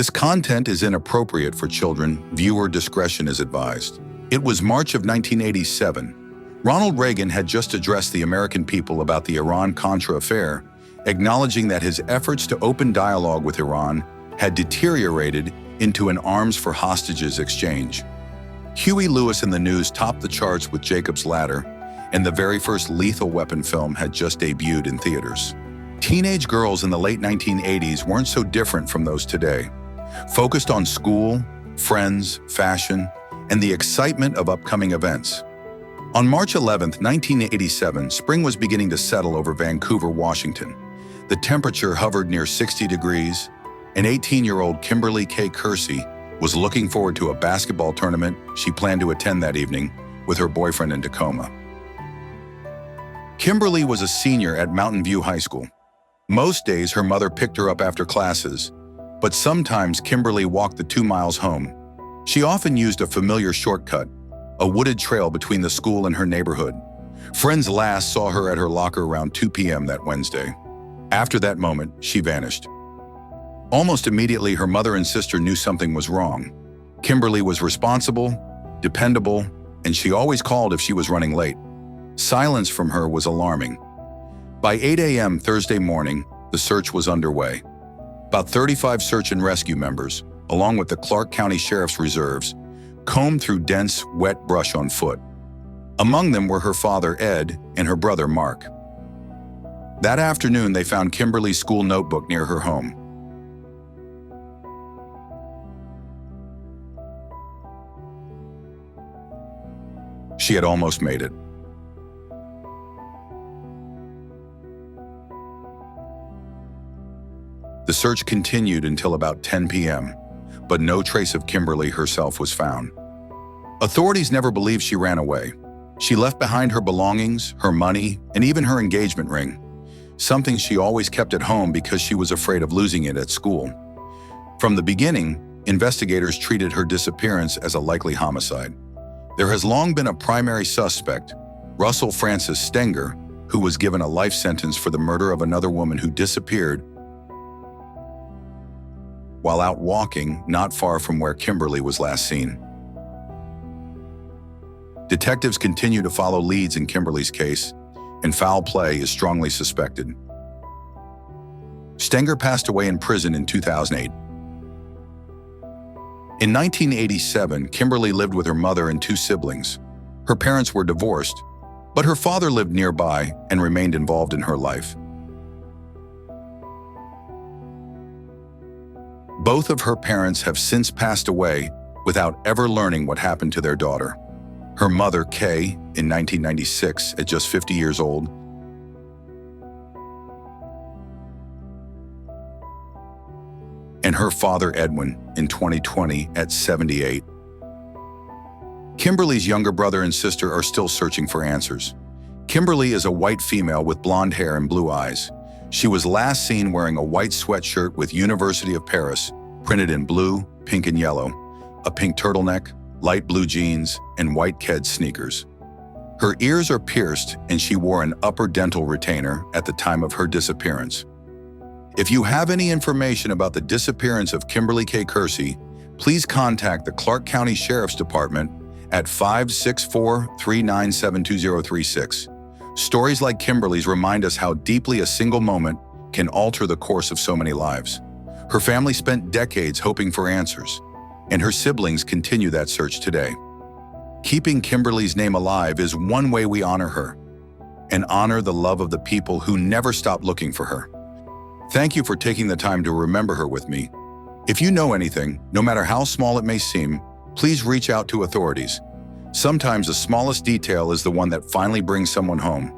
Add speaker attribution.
Speaker 1: This content is inappropriate for children. Viewer discretion is advised. It was March of 1987. Ronald Reagan had just addressed the American people about the Iran-Contra affair, acknowledging that his efforts to open dialogue with Iran had deteriorated into an arms-for-hostages exchange. Huey Lewis and the News topped the charts with Jacob's Ladder, and the very first Lethal Weapon film had just debuted in theaters. Teenage girls in the late 1980s weren't so different from those today, focused on school, friends, fashion, and the excitement of upcoming events. On March 11, 1987, spring was beginning to settle over Vancouver, Washington. The temperature hovered near 60 degrees, and 18-year-old Kimberley Kay Kersey was looking forward to a basketball tournament she planned to attend that evening with her boyfriend in Tacoma. Kimberley was a senior at Mountain View High School. Most days her mother picked her up after classes, but sometimes Kimberley walked the 2 miles home. She often used a familiar shortcut, a wooded trail between the school and her neighborhood. Friends last saw her at her locker around 2 p.m. that Wednesday. After that moment, she vanished. Almost immediately, her mother and sister knew something was wrong. Kimberley was responsible, dependable, and she always called if she was running late. Silence from her was alarming. By 8 a.m. Thursday morning, the search was underway. About 35 search and rescue members, along with the Clark County Sheriff's Reserves, combed through dense, wet brush on foot. Among them were her father, Ed, and her brother, Mark. That afternoon, they found Kimberley's school notebook near her home. She had almost made it. The search continued until about 10 p.m., but no trace of Kimberley herself was found. Authorities never believed she ran away. She left behind her belongings, her money, and even her engagement ring, something she always kept at home because she was afraid of losing it at school. From the beginning, investigators treated her disappearance as a likely homicide. There has long been a primary suspect, Russell Francis Stenger, who was given a life sentence for the murder of another woman who disappeared while out walking not far from where Kimberley was last seen. Detectives continue to follow leads in Kimberley's case, and foul play is strongly suspected. Stenger passed away in prison in 2008. In 1987, Kimberley lived with her mother and 2 siblings. Her parents were divorced, but her father lived nearby and remained involved in her life. Both of her parents have since passed away without ever learning what happened to their daughter. Her mother, Kay, in 1996, at just 50 years old, and her father, Edwin, in 2020, at 78. Kimberley's younger brother and sister are still searching for answers. Kimberley is a white female with blonde hair and blue eyes. She was last seen wearing a white sweatshirt with University of Paris, printed in blue, pink, and yellow, a pink turtleneck, light blue jeans, and white Keds sneakers. Her ears are pierced, and she wore an upper dental retainer at the time of her disappearance. If you have any information about the disappearance of Kimberley Kay Kersey, please contact the Clark County Sheriff's Department at 564-397-2036. Stories like Kimberley's remind us how deeply a single moment can alter the course of so many lives. Her family spent decades hoping for answers, and her siblings continue that search today. Keeping Kimberley's name alive is one way we honor her, and honor the love of the people who never stopped looking for her. Thank you for taking the time to remember her with me. If you know anything, no matter how small it may seem, please reach out to authorities. Sometimes the smallest detail is the one that finally brings someone home.